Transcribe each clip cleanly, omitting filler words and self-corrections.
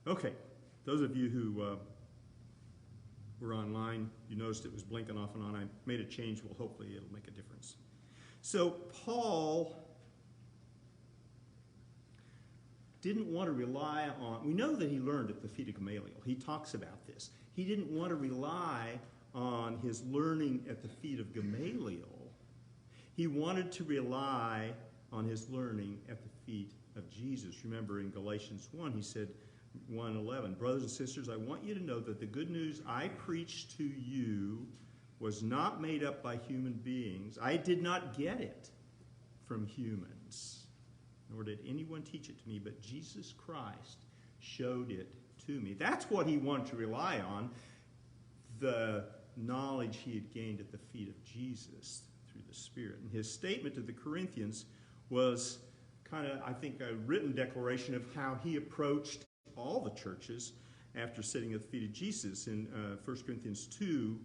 Okay, those of you who were online, you noticed it was blinking off and on. I made a change. Well, hopefully it'll make a difference. So Paul didn't want to rely on, we know that he learned at the feet of Gamaliel. He talks about this. He didn't want to rely on his learning at the feet of Gamaliel. He wanted to rely on his learning at the feet of Jesus. Remember in Galatians 1, he said, 1:11, brothers and sisters, I want you to know that the good news I preached to you was not made up by human beings. I did not get it from humans, nor did anyone teach it to me, but Jesus Christ showed it to me. That's what he wanted to rely on, the knowledge he had gained at the feet of Jesus through the Spirit. And his statement to the Corinthians was kind of, I think, a written declaration of how he approached all the churches after sitting at the feet of Jesus. In 1 Corinthians 2,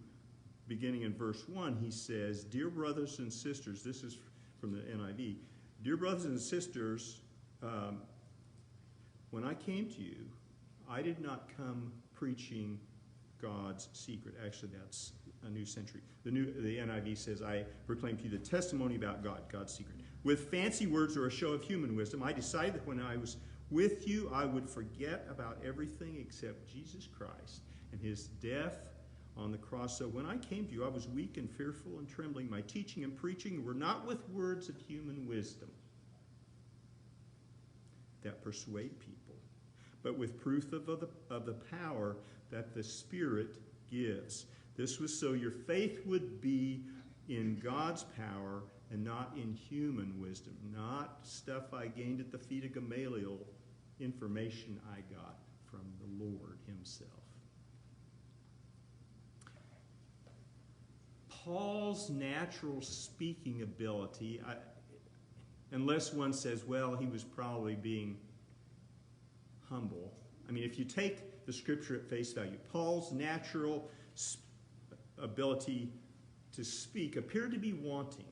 beginning in verse 1, he says, Dear brothers and sisters, this is from the NIV, Dear brothers and sisters, when I came to you, I did not come preaching God's secret. Actually, that's a New Century. The NIV says, I proclaim to you the testimony about God, God's secret. With fancy words or a show of human wisdom, I decided that when I was with you, I would forget about everything except Jesus Christ and his death on the cross. So when I came to you, I was weak and fearful and trembling. My teaching and preaching were not with words of human wisdom that persuade people, but with proof of the power that the Spirit gives. This was so your faith would be in God's power and not in human wisdom, not stuff I gained at the feet of Gamaliel, information I got from the Lord himself. Paul's natural speaking ability, unless one says, well, he was probably being humble. I mean, if you take the scripture at face value, Paul's natural ability to speak appeared to be wanting.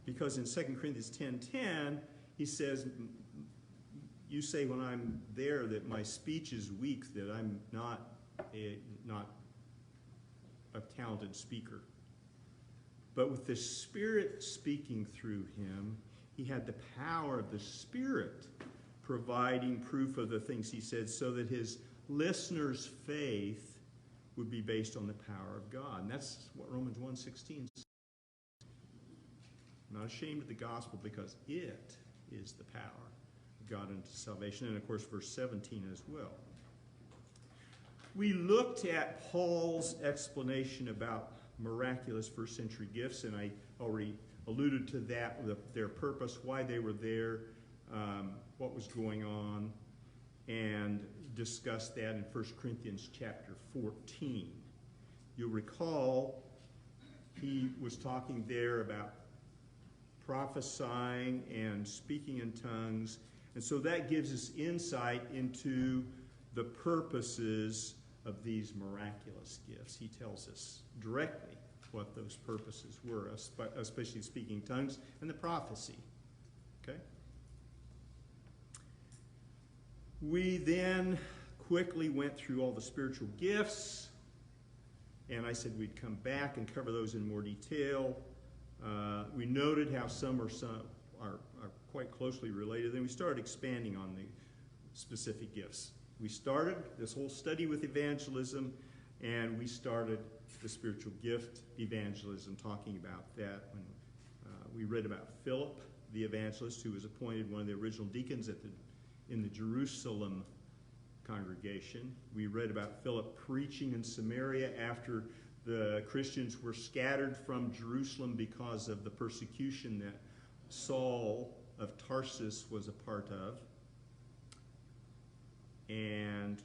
Because in 2 Corinthians 10:10, he says, you say when I'm there that my speech is weak, that I'm not a talented speaker. But with the Spirit speaking through him, he had the power of the Spirit providing proof of the things he said so that his listeners' faith would be based on the power of God. And that's what Romans 1:16 says. I'm not ashamed of the gospel because it is the power of God unto salvation. And of course, verse 17 as well. We looked at Paul's explanation about miraculous first century gifts, and I already alluded to that, their purpose, why they were there, what was going on, and discussed that in 1 Corinthians chapter 14. You'll recall he was talking there about prophesying and speaking in tongues, and so that gives us insight into the purposes of these miraculous gifts. He tells us directly what those purposes were, especially speaking tongues and the prophecy. Okay? We then quickly went through all the spiritual gifts, and I said we'd come back and cover those in more detail. We noted how some are quite closely related. Then we started expanding on the specific gifts. We started this whole study with evangelism, and we started the spiritual gift evangelism, talking about that. When we read about Philip, the evangelist, who was appointed one of the original deacons in the Jerusalem congregation. We read about Philip preaching in Samaria after the Christians were scattered from Jerusalem because of the persecution that Saul of Tarsus was a part of. And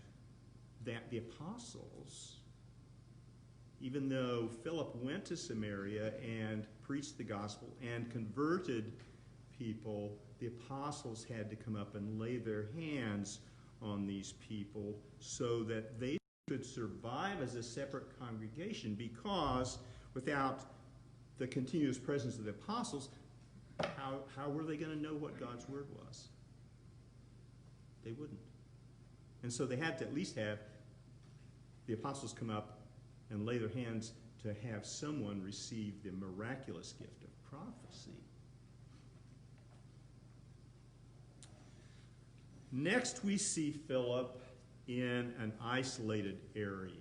that the apostles, even though Philip went to Samaria and preached the gospel and converted people, the apostles had to come up and lay their hands on these people so that they could survive as a separate congregation, because without the continuous presence of the apostles, how were they going to know what God's word was? They wouldn't. And so they had to at least have the apostles come up and lay their hands to have someone receive the miraculous gift of prophecy. Next, we see Philip in an isolated area.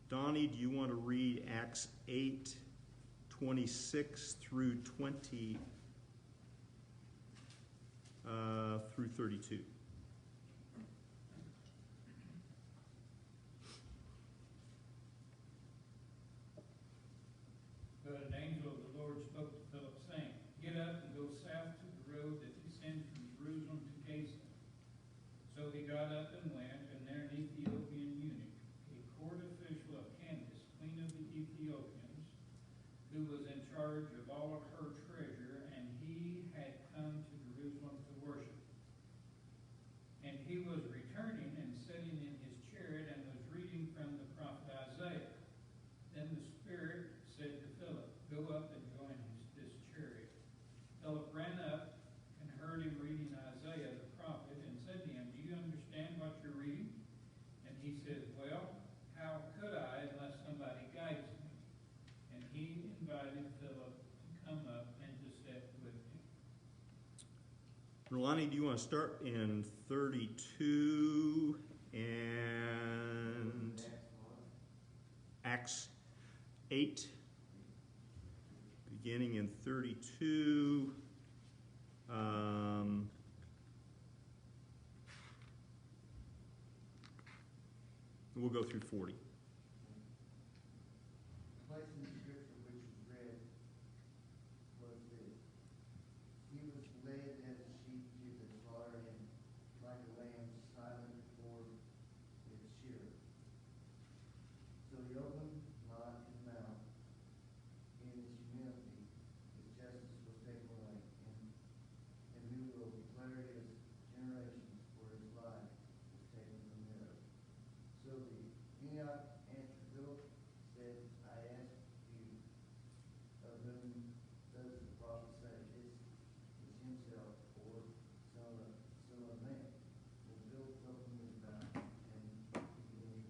Donnie, do you want to read Acts 8:26 through 20 through 32? But an angel of the Lord spoke to Philip, saying, "Get up and go south to the road that descends from Jerusalem to Gaza." So he got up and went, and there an Ethiopian eunuch, a court official of Candace, queen of the Ethiopians, who was in charge of all of her treasure, and he had come to Jerusalem to worship. And he was returning and sitting in his chariot and was reading from the prophet Isaiah. Then the Spirit said to Philip, "Go up and join this chariot." Philip ran up and heard him reading Isaiah the prophet and said to him, "Do you understand what you're reading?" And he said, "Well, how could I unless somebody guides me?" And he invited Philip to come up and to sit with him. Rolani, do you want to start in 32 and Acts 8, beginning in 32. We'll go through 40. The place in the scripture which was read was this: He was led as a sheep to the slaughter, and like a lamb silent before its shearer. So he opened not his mouth. In his humility, his justice was taken away, and who will declare his generations, for his life was taken from the earth. So the Enoch answered Philip, said, "I ask you, of whom does the prophet say this is himself, or son of man?" And Philip opened his mouth, and beginning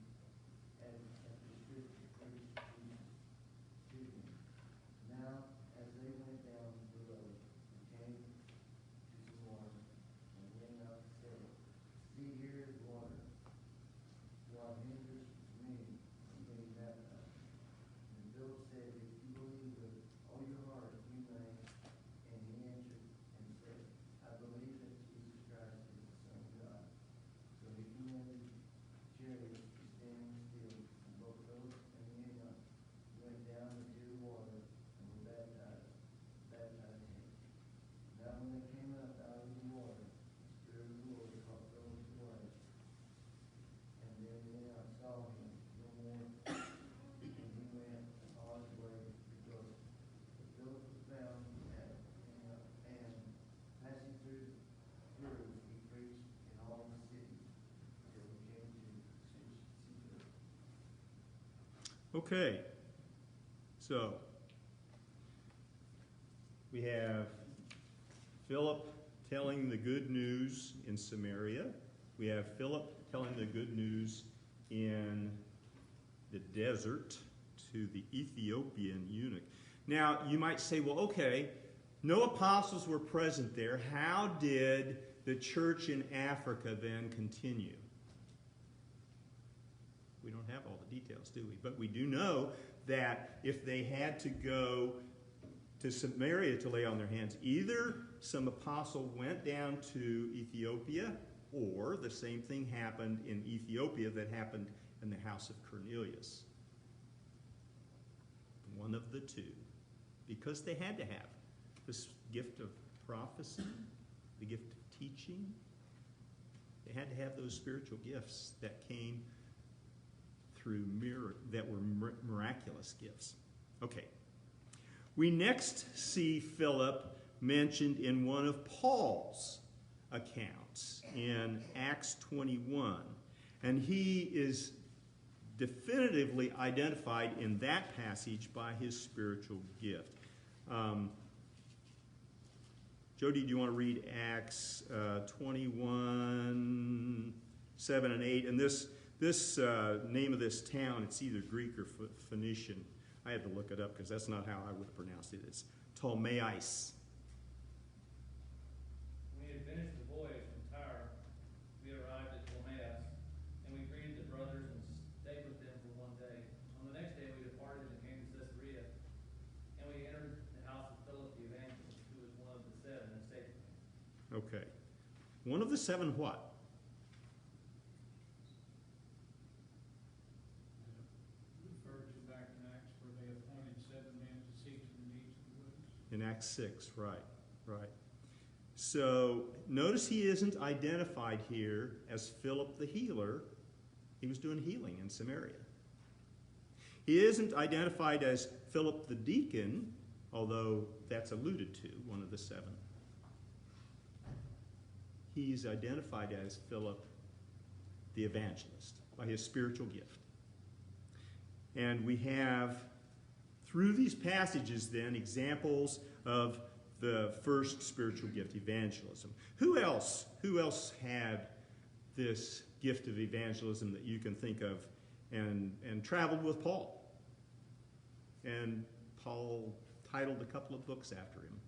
at the scripture preached Jesus to him. Now, as they went down the road and came to some water, and Enoch said, "See, here is water. What hinders me from being baptized?" And Philip said, "If you believe with all your heart, you may." And he answered and said, "I believe that Jesus Christ is the Son of God." So he commanded the chariot to stand still, and both Philip and Enoch went down into the water and were baptized him. Now when they came up out of the water, the Spirit of the Lord caught Philip's away. And then Enoch saw him no more, and he went on his way rejoicing. But Philip was found at Enoch, and passing through, he preached in all the cities till he came to Caesarea. Okay, so we have Philip telling the good news in Samaria. We have Philip telling the good news in the desert to the Ethiopian eunuch. Now, you might say, well, okay, no apostles were present there. How did the church in Africa then continue? We don't have all the details, do we? But we do know that if they had to go to Samaria to lay on their hands, either some apostle went down to Ethiopia, or the same thing happened in Ethiopia that happened in the house of Cornelius. One of the two. Because they had to have this gift of prophecy, the gift of teaching. They had to have those spiritual gifts that came through that were miraculous gifts. Okay. We next see Philip mentioned in one of Paul's accounts in Acts 21. And he is definitively identified in that passage by his spiritual gift. Jody, do you want to read Acts 21, 7 and 8? And this name of this town, it's either Greek or Phoenician. I had to look it up because that's not how I would have pronounced it. It's Ptolemais. When we had finished the voyage from Tyre, we arrived at Ptolemais, and we greeted the brothers and stayed with them for one day. On the next day we departed and came to Caesarea, and we entered the house of Philip the evangelist, who was one of the seven, and stayed with him. Okay. One of the seven what? Referred to back in Acts where they appointed 7 men to see to the needs of the widows. In Acts 6, right. So notice he isn't identified here as Philip the healer. He was doing healing in Samaria. He isn't identified as Philip the deacon, although that's alluded to, one of the 7. He's identified as Philip the evangelist by his spiritual gift. And we have, through these passages then, examples of the first spiritual gift, evangelism. Who else had this gift of evangelism that you can think of and traveled with Paul? And Paul titled a couple of books after him.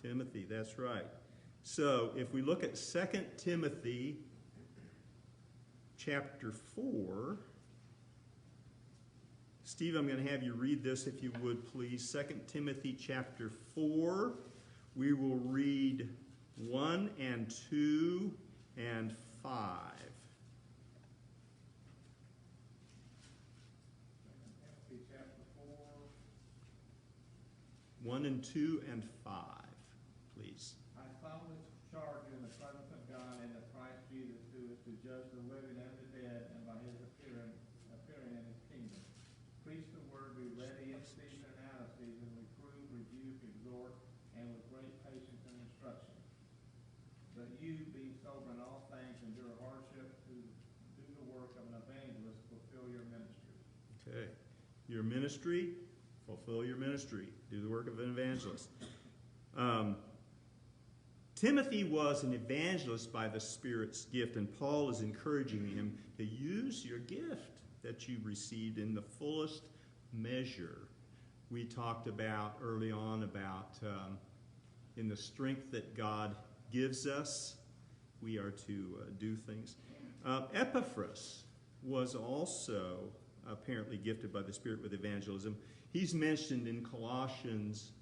Timothy, that's right. So if we look at 2 Timothy chapter 4, Steve, I'm going to have you read this if you would, please. 2 Timothy chapter 4. We will read 1 and 2 and 5. Timothy chapter 4. 1 and 2 and 5, please. I solemnly charge you in the presence of God and of Christ Jesus, who is to judge the living and the dead, and by his appearing in his kingdom. Preach the word, be ready in season and out of season, reprove, rebuke, exhort, and with great patience and instruction. But you, being sober in all things, endure hardship, to do the work of an evangelist, fulfill your ministry. Okay. Your ministry, fulfill your ministry. Do the work of an evangelist. Timothy was an evangelist by the Spirit's gift, and Paul is encouraging him to use your gift that you received in the fullest measure. We talked about early on about in the strength that God gives us, we are to do things. Epaphras was also apparently gifted by the Spirit with evangelism. He's mentioned in Colossians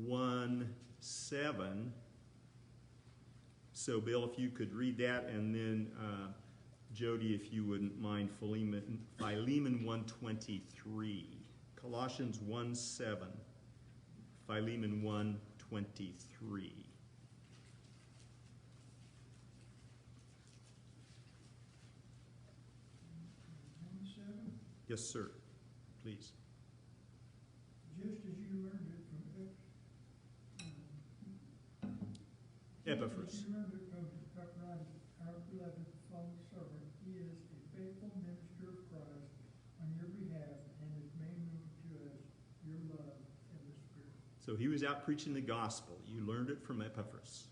1:7. So, Bill, if you could read that, and then Jody, if you wouldn't mind, Philemon 1:23. Colossians 1:7, Philemon 1:23. Yes, sir. Please. Just as you learned it from Epaphras. Just as you learned it from Epaphroditus, our beloved fellow servant, he is a faithful minister of Christ on your behalf, and has made known to us your love in the Spirit. So he was out preaching the gospel. You learned it from Epaphras.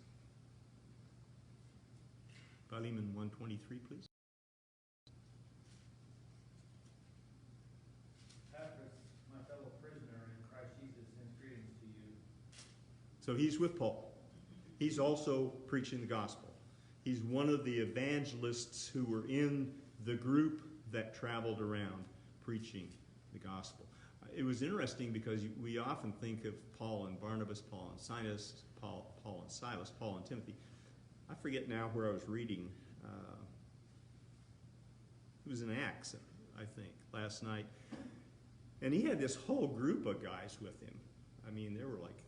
Philemon 1:23, please. Epaphras, my fellow prisoner in Christ Jesus, sends greetings to you. So he's with Paul. He's also preaching the gospel. He's one of the evangelists who were in the group that traveled around preaching the gospel. It was interesting because we often think of Paul and Barnabas, Paul and Silas, Paul and Silas, Paul and Timothy. I forget now where I was reading. It was in Acts, I think, last night. And he had this whole group of guys with him. I mean, there were like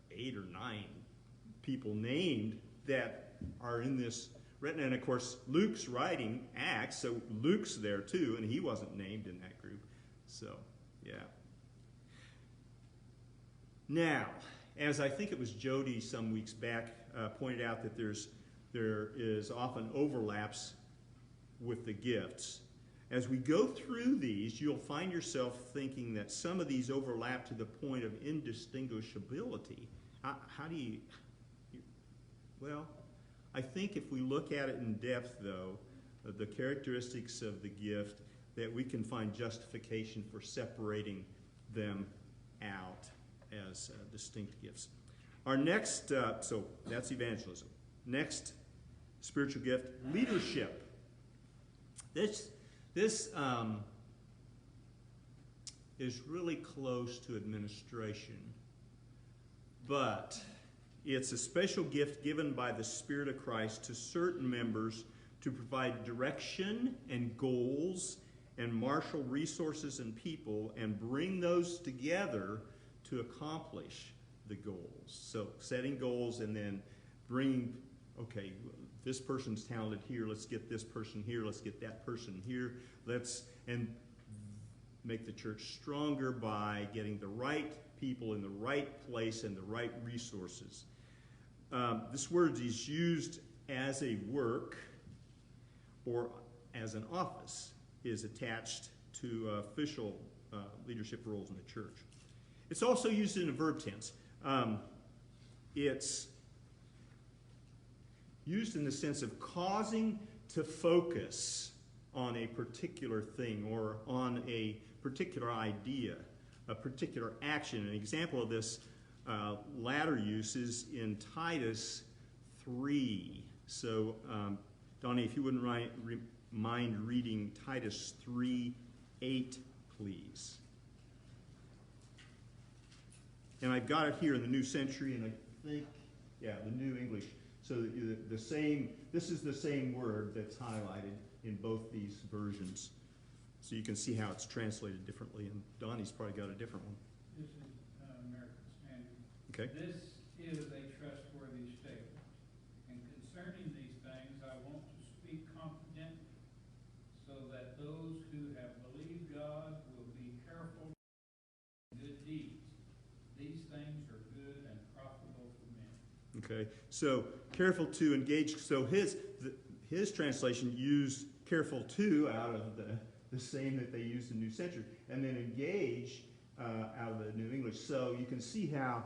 8 or 9 people named that are in this written. And of course, Luke's writing Acts, so Luke's there too, and he wasn't named in that group. So, yeah. Now, as I think it was Jody some weeks back pointed out that there is often overlaps with the gifts. as we go through these, you'll find yourself thinking that some of these overlap to the point of indistinguishability. How do you... Well, I think if we look at it in depth, though, the characteristics of the gift, that we can find justification for separating them out as distinct gifts. Our next, so that's evangelism. Next spiritual gift, leadership. This is really close to administration, but it's a special gift given by the Spirit of Christ to certain members to provide direction and goals and marshal resources and people and bring those together to accomplish the goals. So setting goals and then bringing, okay, this person's talented here, let's get this person here, let's get that person here, and make the church stronger by getting the right people in the right place and the right resources. This word is used as a work or as an office is attached to official leadership roles in the church. It's also used in a verb tense. It's used in the sense of causing to focus on a particular thing or on a particular idea, a particular action. An example of this latter use is in Titus 3. So, Donnie, if you wouldn't mind reading Titus 3:8, please. And I've got it here in the New Century, and I think, yeah, the New English. So this is the same word that's highlighted in both these versions. So you can see how it's translated differently, and Donnie's probably got a different one. This is American Standard. Okay. This is a trustworthy statement. And concerning these things, I want to speak confidently, so that those who have believed God will be careful in good deeds. These things are good and profitable for men. Okay, so careful to engage. So his translation used careful to out of the same that they used in New Century, and then engage out of the New English. So you can see how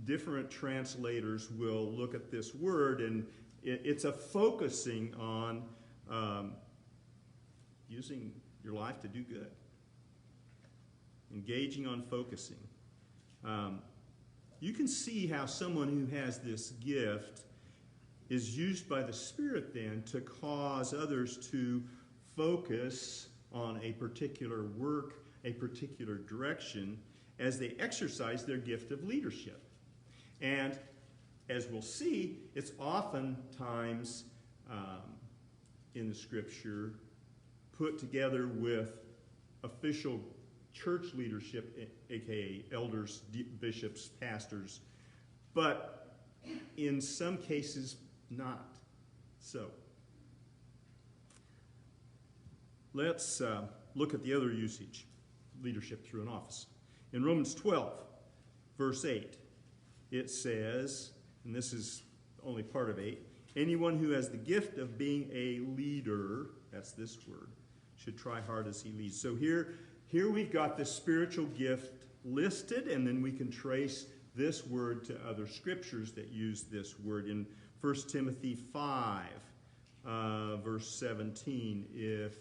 different translators will look at this word, and it's a focusing on using your life to do good. Engaging on focusing. You can see how someone who has this gift is used by the Spirit then to cause others to focus on a particular work, a particular direction, as they exercise their gift of leadership. And as we'll see, it's oftentimes in the Scripture put together with official church leadership, aka elders, bishops, pastors, but in some cases not so. Let's look at the other usage, leadership through an office. In Romans 12, verse 8, it says, and this is only part of 8, anyone who has the gift of being a leader, that's this word, should try hard as he leads. So here we've got the spiritual gift listed, and then we can trace this word to other scriptures that use this word. In 1 Timothy 5, verse 17, if,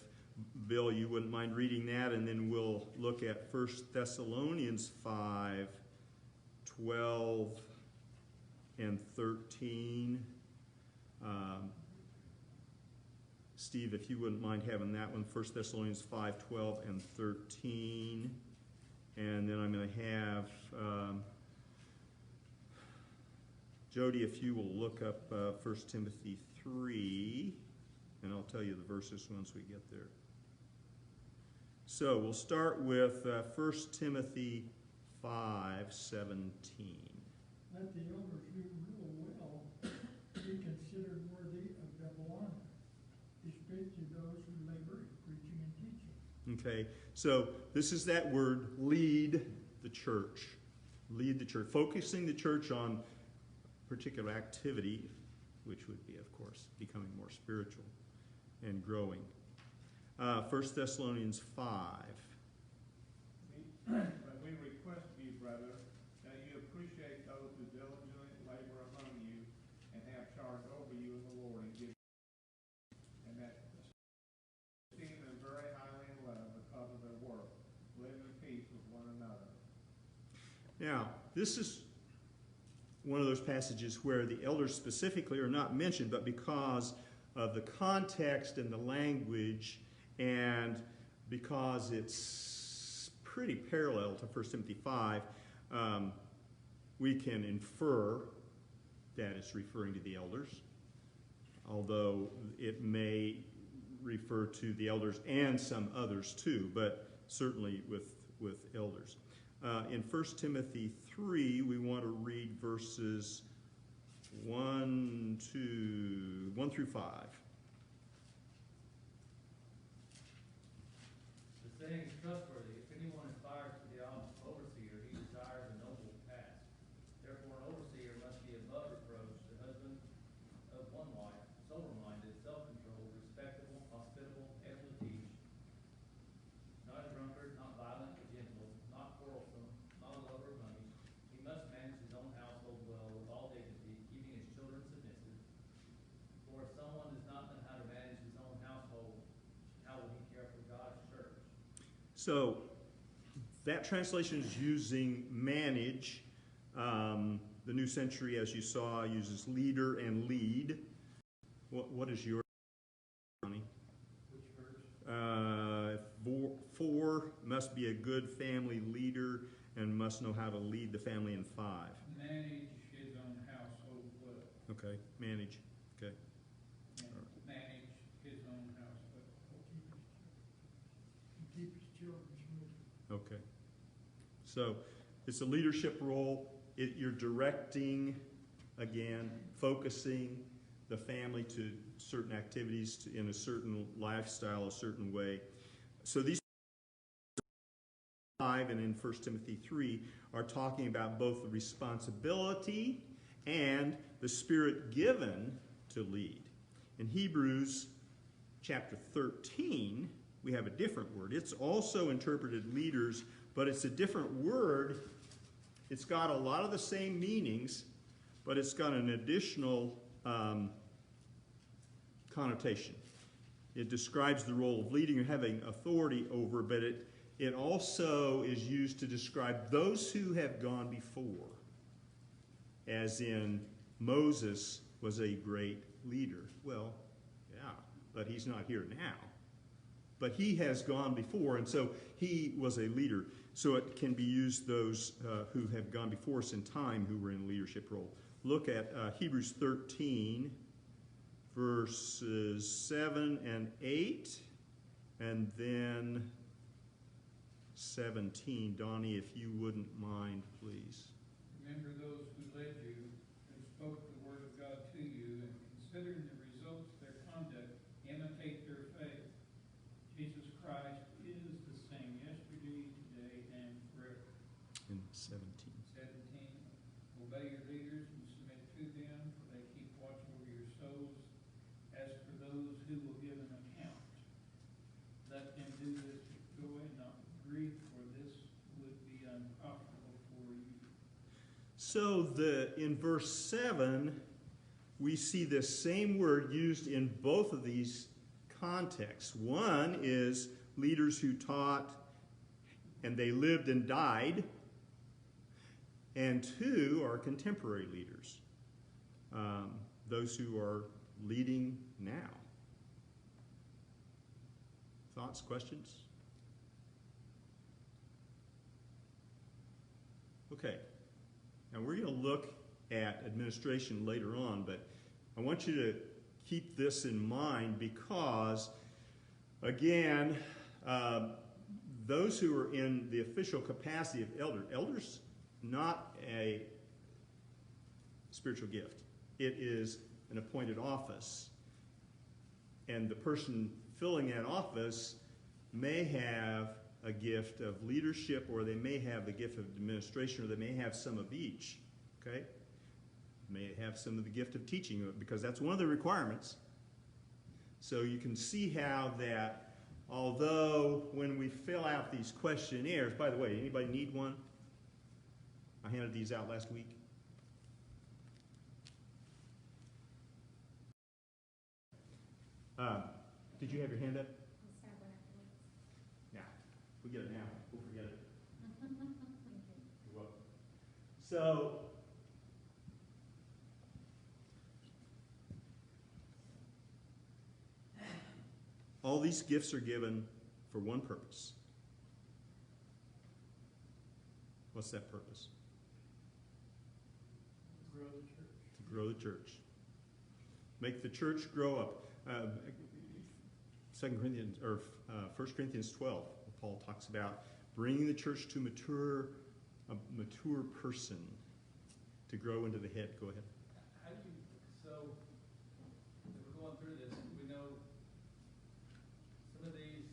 Bill, you wouldn't mind reading that, and then we'll look at 1 Thessalonians 5, 12 and 13. Steve, if you wouldn't mind having that one, 1 Thessalonians 5, 12 and 13. And then I'm going to have Jody, if you will look up 1 Timothy 3, and I'll tell you the verses once we get there. So we'll start with 1 Timothy 5, 17. Let the elders who rule well be considered worthy of double honor, especially those who labor in preaching and teaching. Okay, so this is that word, lead the church. Lead the church, focusing the church on particular activity, which would be, of course, becoming more spiritual and growing. 1 Thessalonians 5. But we request of you, brother, that you appreciate those who diligently labor among you and have charge over you in the Lord, and that esteem them very highly in love because of their work. Live in peace with one another. Now, this is one of those passages where the elders specifically are not mentioned, but because of the context and the language, and because it's pretty parallel to 1 Timothy 5, we can infer that it's referring to the elders, although it may refer to the elders and some others too, but certainly with elders. In 1 Timothy 3, we want to read verses 1 through 5. The saying is trustworthy. If anyone aspires to the office of overseer, he desires a noble task. Therefore, an overseer must be above reproach, the husband of one wife, sober-minded, self-controlled, respectable, hospitable, able to teach, not a drunkard, not violent, but gentle, not quarrelsome, not a lover of money. He must manage his own household well with all dignity, keeping his children submissive. For if someone does not know how to manage his own household, how will he care for God's church? So that translation is using manage. The New Century, as you saw, uses leader and lead. What is your, Ronnie? Which verse? 4 must be a good family leader and must know how to lead the family in 5. Manage his own household well. Okay, manage. Okay. And manage his own household. Keep his children smooth. Okay. So it's a leadership role. You're directing, again, focusing the family to certain activities in a certain lifestyle, a certain way. So these 5 and in 1 Timothy 3 are talking about both the responsibility and the spirit given to lead. In Hebrews chapter 13, we have a different word. It's also interpreted leaders, but it's a different word. It's got a lot of the same meanings, but it's got an additional connotation. It describes the role of leading or having authority over, but it also is used to describe those who have gone before, as in Moses was a great leader. Well, yeah, but he's not here now. But he has gone before, and so he was a leader. So it can be used those who have gone before us in time who were in a leadership role. Look at Hebrews 13, verses 7 and 8, and then 17. Donnie, if you wouldn't mind, please. Remember those who led you and spoke the word of God to you, and considering the results of their conduct, imitate their faith. Jesus Christ is the same yesterday, today, and forever. In 17. 17. Obey your leaders and submit to them, for they keep watch over your souls. As for those who will give an account, let them do this with joy, not with grief, for this would be unprofitable for you. So in verse 7, we see this same word used in both of these contexts. One is leaders who taught and they lived and died, and 2 are contemporary leaders, those who are leading now. Thoughts, questions? Okay. Now we're going to look at administration later on, but I want you to keep this in mind because, again, those who are in the official capacity of elders, not a spiritual gift. It is an appointed office. And the person filling that office may have a gift of leadership, or they may have the gift of administration, or they may have some of each. Okay? May have some of the gift of teaching, because that's one of the requirements. So you can see how that Although, when we fill out these questionnaires, by the way, anybody need one? I handed these out last week. Did you have your hand up? Yeah, we get it now. We'll forget it. You're welcome. So, all these gifts are given for one purpose. What's that purpose? Grow the church. To grow the church. Make the church grow up. 2 Corinthians or 1 Corinthians 12, Paul talks about bringing the church to a mature person to grow into the head. Go ahead. How do you, so, if we're going through this, we know some of these,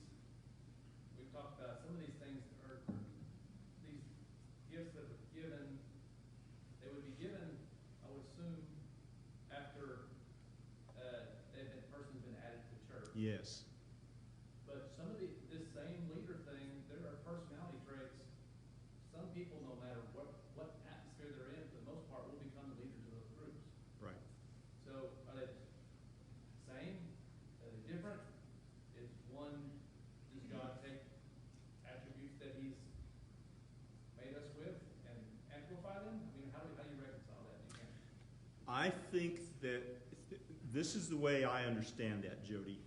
we've talked about, some of these things are, these gifts that were given, they would be given, I would assume, after the person's been added to church. Yes. But some of this same leader thing, there are personality traits. Some people, no matter what atmosphere they're in, for the most part, will become the leaders of those groups. Right. So are they same? Are they different? Is one, does God take attributes that He's made us with and amplify them? I mean, how do you reconcile that? You can't. I think that this is the way I understand that, Jody.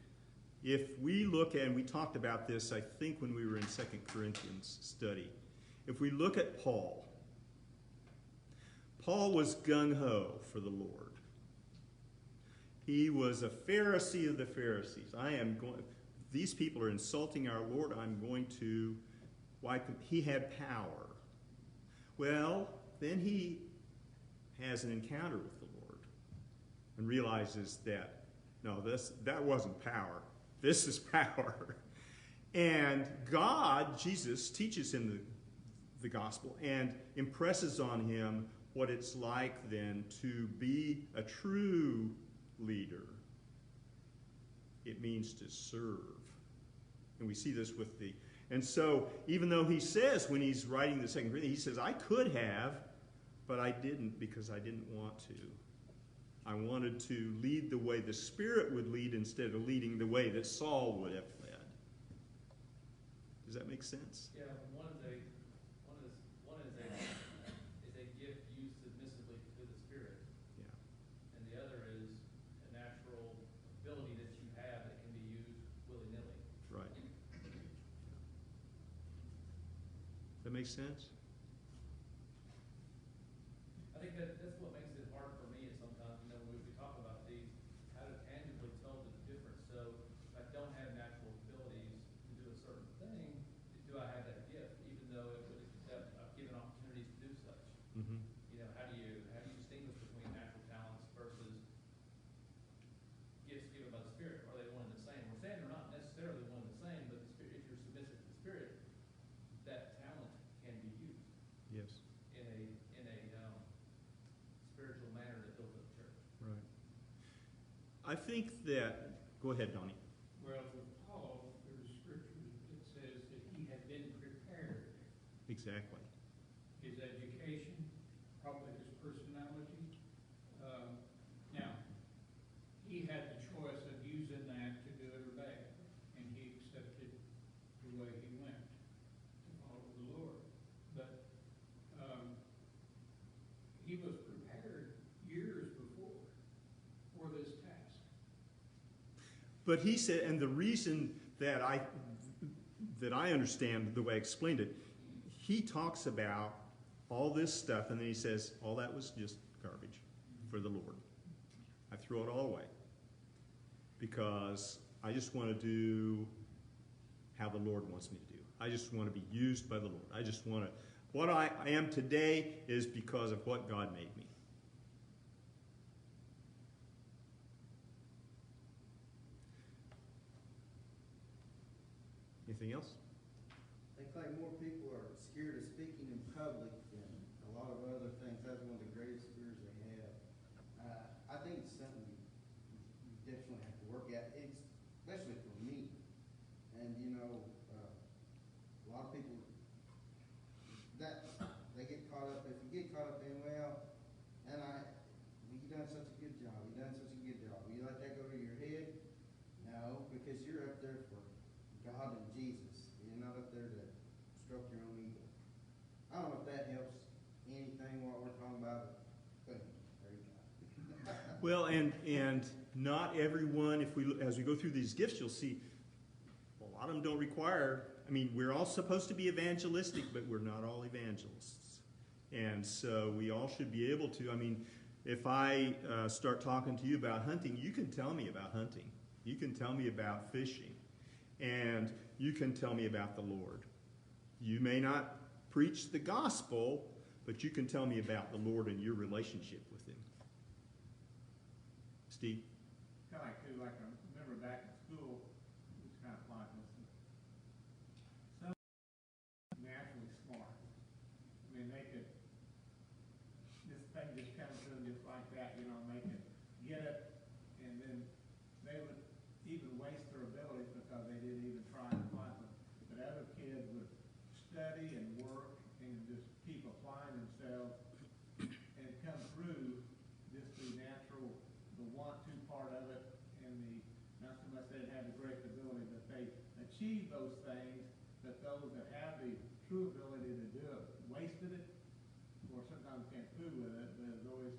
If we look at, and we talked about this, I think, when we were in 2 Corinthians study. If we look at Paul, Paul was gung-ho for the Lord. He was a Pharisee of the Pharisees. These people are insulting our Lord. I'm going to wipe them. He had power. Well, then he has an encounter with the Lord and realizes that, no, that wasn't power. This is power. And God, Jesus, teaches him the gospel and impresses on him what it's like then to be a true leader. It means to serve. And we see this with and so even though he says when he's writing the 2 Corinthians, he says, I could have, but I didn't because I didn't want to. I wanted to lead the way the Spirit would lead instead of leading the way that Saul would have led. Does that make sense? Yeah, one is a gift used submissively to the Spirit. Yeah. And the other is a natural ability that you have that can be used willy-nilly. Right. That makes sense? I think that's what makes it hard for me is sometimes, when we talk about these, how to tangibly tell the difference. So if I don't have natural abilities to do a certain thing, do I have that gift, even though I've given opportunities to do such? Mm-hmm. You know, how do you distinguish between natural talents versus gifts given by the Spirit? Are they one and the same? We're saying they're not necessarily one and the same, but the Spirit, if you're submissive to the Spirit, that talent can be used Yes. in a spiritual manner that builds up the church. Right. I think that, go ahead, Donnie. Well, with Paul, there's scripture that says that he had been prepared. Exactly. His education, probably his personality. Now, he had the choice of using that to good or bad, and he accepted the way he went to follow the Lord. But he was prepared years before for this task. But he said, and the reason that I understand the way I explained it, he talks about all this stuff, and then he says, all that was just garbage for the Lord. I threw it all away because I just want to do how the Lord wants me to do. I just want to be used by the Lord. I just want to, what I am today is because of what God made me. Anything else? I think like more people are scared of speaking in public than a lot of other things. That's one of the greatest fears they have. I think it's something you definitely have to work at, especially for me. And, Well, and not everyone, as we go through these gifts, you'll see a lot of them don't require, I mean, we're all supposed to be evangelistic, but we're not all evangelists. And so we all should be able to, I mean, if I start talking to you about hunting, you can tell me about hunting. You can tell me about fishing. And you can tell me about the Lord. You may not preach the gospel, but you can tell me about the Lord and your relationship with Him. Steve? Kind of like, too, like I remember back in school, which kind of applies to us. Some naturally smart. I mean, they could, this thing just comes to them just like that, you know, and they could get it, and then they would even waste their abilities because they didn't even try to apply them. But other kids would study and work and just keep applying themselves and come through just through natural, the want-to part of it, and the, not so much they have the great ability, but they achieve those things, but those that have the true ability to do it wasted it, or sometimes can't do with it, but it's always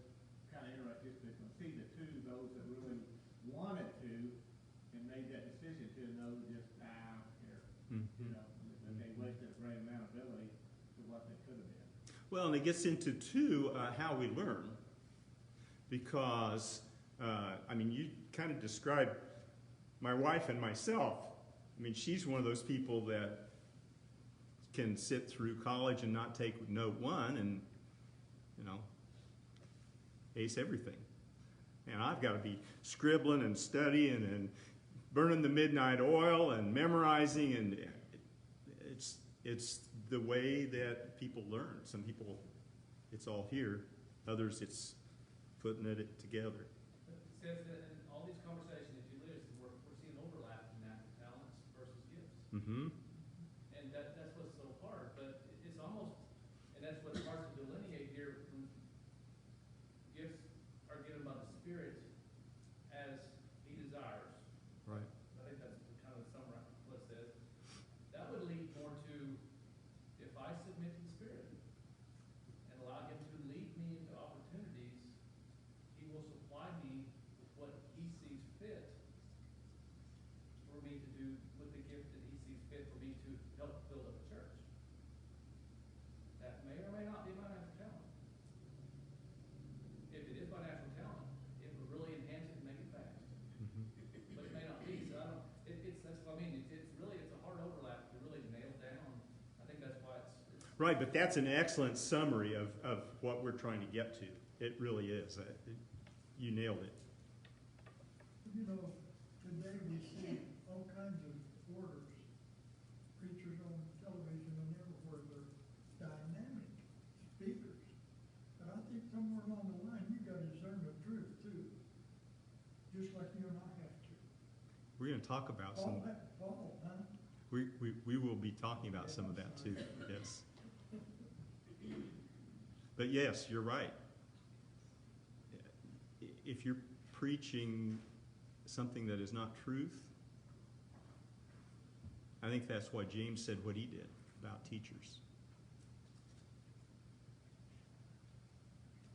kind of interesting just to see the two, those that really wanted to and made that decision to know just, I don't care, you know, that they wasted a great amount of ability to what they could have been. Well, and it gets into, too, how we learn. Because, I mean, you kind of described my wife and myself. I mean, she's one of those people that can sit through college and not take note one and, you know, ace everything. And I've got to be scribbling and studying and burning the midnight oil and memorizing, and it's the way that people learn. Some people, it's all here. Others, it's putting it together. It says that in all these conversations, if you listen, we're seeing overlap in natural talents versus gifts. Mm-hmm. And that's what's so hard, but it's almost, and that's what's hard to delineate here, when gifts are given by the Spirit as He desires. Right. I think that's kind of the summary of what it says. That would lead more to, if I submit to the Spirit and allow Him to lead me into opportunities, He will supply me with what He sees fit for me to do with the gift that He sees fit for me to help build up a church. That may or may not be my natural talent. If it is my natural talent, it would really enhance it and make it fast. Mm-hmm. But it may not be, so I don't, that's what I mean, it's really, it's a hard overlap to really nail down. I think that's why it's Right, but that's an excellent summary of what we're trying to get to. It really is. You nailed it. You know, today we see all kinds of orders, preachers on television and everywhere, they're dynamic speakers. But I think somewhere along the line, you got to discern the truth too, just like you and I have to. We're going to talk about some. Paul, huh? We will be talking about some of that too. Yes. But yes, you're right. If you're preaching something that is not truth, I think that's why James said what he did about teachers.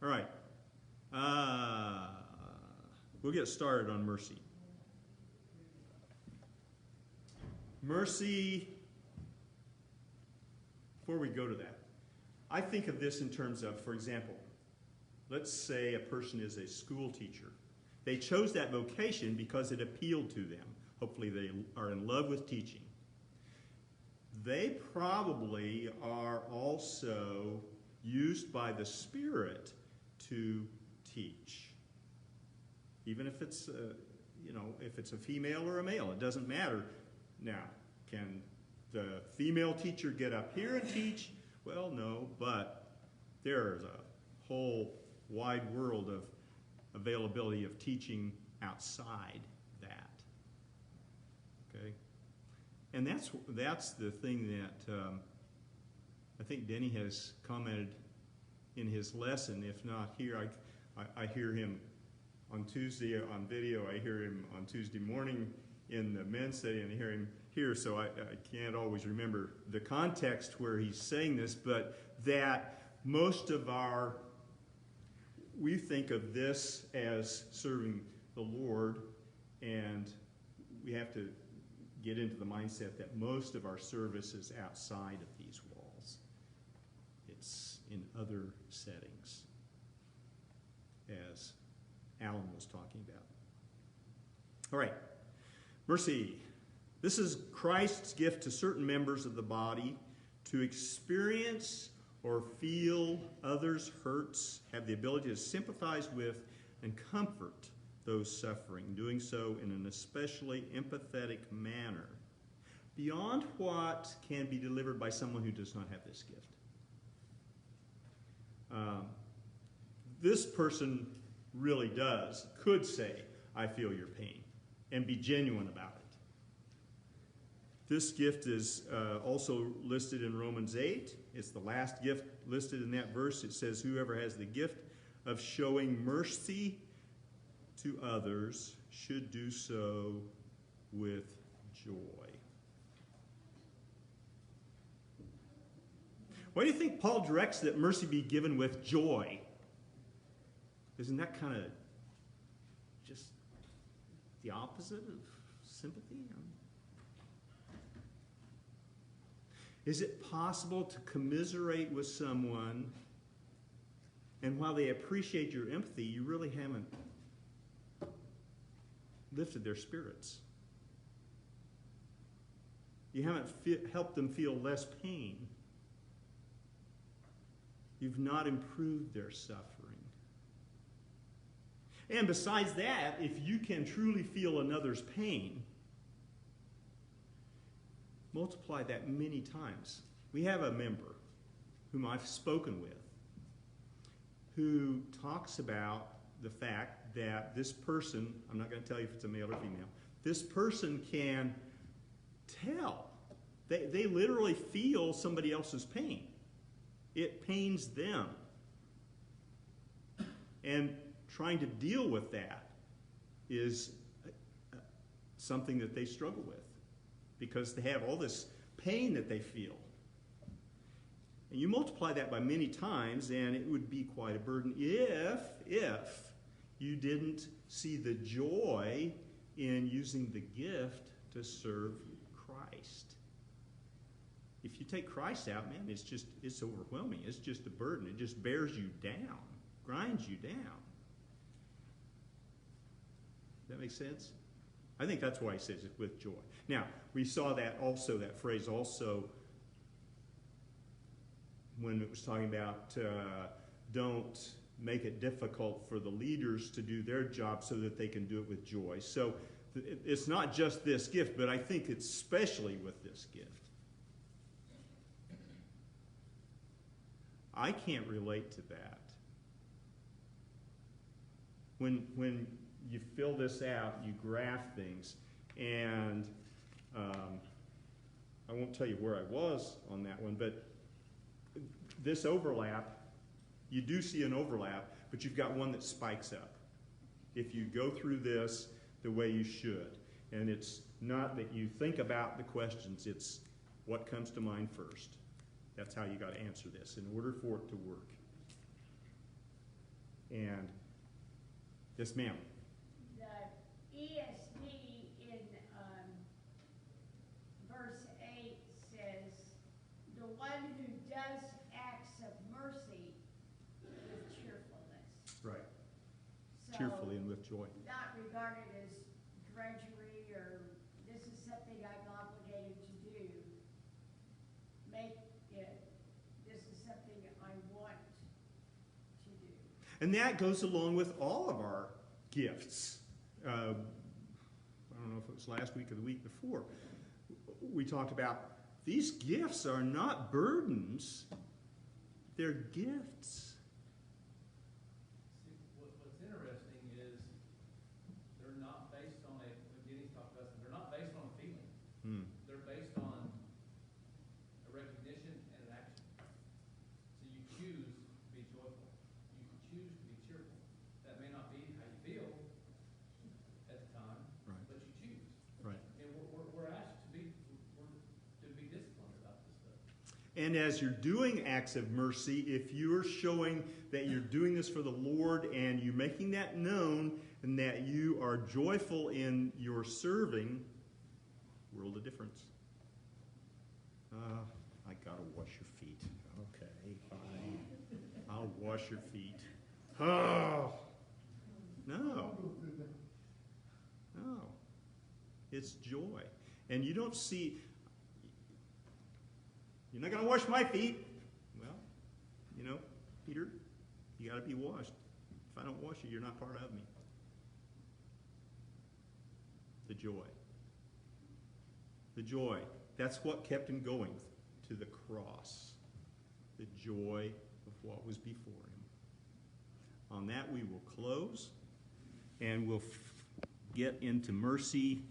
All right. We'll get started on mercy. Mercy, before we go to that, I think of this in terms of, for example, let's say a person is a school teacher. They chose that vocation because it appealed to them. Hopefully they are in love with teaching. They probably are also used by the Spirit to teach. Even if it's, if it's a female or a male, it doesn't matter. Now, can the female teacher get up here and teach? Well, no, but there's a whole wide world of availability of teaching outside that. Okay? And that's the thing that I think Denny has commented in his lesson. If not here, I hear him on Tuesday on video. I hear him on Tuesday morning in the men's study, and I hear him here, so I can't always remember the context where he's saying this, but that most of we think of this as serving the Lord, and we have to get into the mindset that most of our service is outside of these walls. It's in other settings, as Alan was talking about. All right, mercy. This is Christ's gift to certain members of the body to experience or feel others' hurts, have the ability to sympathize with and comfort those suffering, doing so in an especially empathetic manner, beyond what can be delivered by someone who does not have this gift. This person really could say, I feel your pain, and be genuine about it. This gift is also listed in Romans 8. It's the last gift listed in that verse. It says, whoever has the gift of showing mercy to others should do so with joy. Why do you think Paul directs that mercy be given with joy? Isn't that kind of just the opposite of sympathy? Is it possible to commiserate with someone, and while they appreciate your empathy, you really haven't lifted their spirits? You haven't helped them feel less pain. You've not improved their suffering. And besides that, if you can truly feel another's pain, multiply that many times. We have a member whom I've spoken with who talks about the fact that this person, I'm not going to tell you if it's a male or female, this person can tell. They literally feel somebody else's pain. It pains them. And trying to deal with that is something that they struggle with, because they have all this pain that they feel. And you multiply that by many times, and it would be quite a burden if you didn't see the joy in using the gift to serve Christ. If you take Christ out, man, it's overwhelming. It's just a burden. It just bears you down, grinds you down. Does that make sense? I think that's why he says it with joy. Now, we saw that phrase also, when it was talking about don't make it difficult for the leaders to do their job so that they can do it with joy. So it's not just this gift, but I think it's especially with this gift. I can't relate to that. When you fill this out, you graph things, and I won't tell you where I was on that one, but this overlap, you do see an overlap, but you've got one that spikes up if you go through this the way you should. And it's not that you think about the questions, it's what comes to mind first. That's how you got to answer this in order for it to work. And, yes, ma'am. The ESV in verse 8 says, the one who does acts of mercy with cheerfulness. Right. So, Cheerfully and with joy. not regarded as drudgery or this is something I'm obligated to do. Make it, this is something I want to do. And that goes along with all of our gifts. I don't know if it was last week or the week before. We talked about these gifts are not burdens, they're gifts. See, what's interesting is they're not based on when Denny's talked about them, they're not based on a feeling. They're based on a recognition and an action. So you choose to be joyful. You can choose to be cheerful. That may not be how you feel at the time, Right. but you choose. Right. And we're asked to be disciplined about this stuff. And as you're doing acts of mercy, if you're showing that you're doing this for the Lord and you're making that known and that you are joyful in your serving, world of difference. I gotta wash your feet. Okay, fine. I'll wash your feet. Oh, no. I'll go through that. No. It's joy. And you don't see, you're not going to wash my feet. Well, you know, Peter, you got to be washed. If I don't wash you, you're not part of me. The joy. The joy. That's what kept him going to the cross. The joy of what was before him. On that, we will close, and we'll get into mercy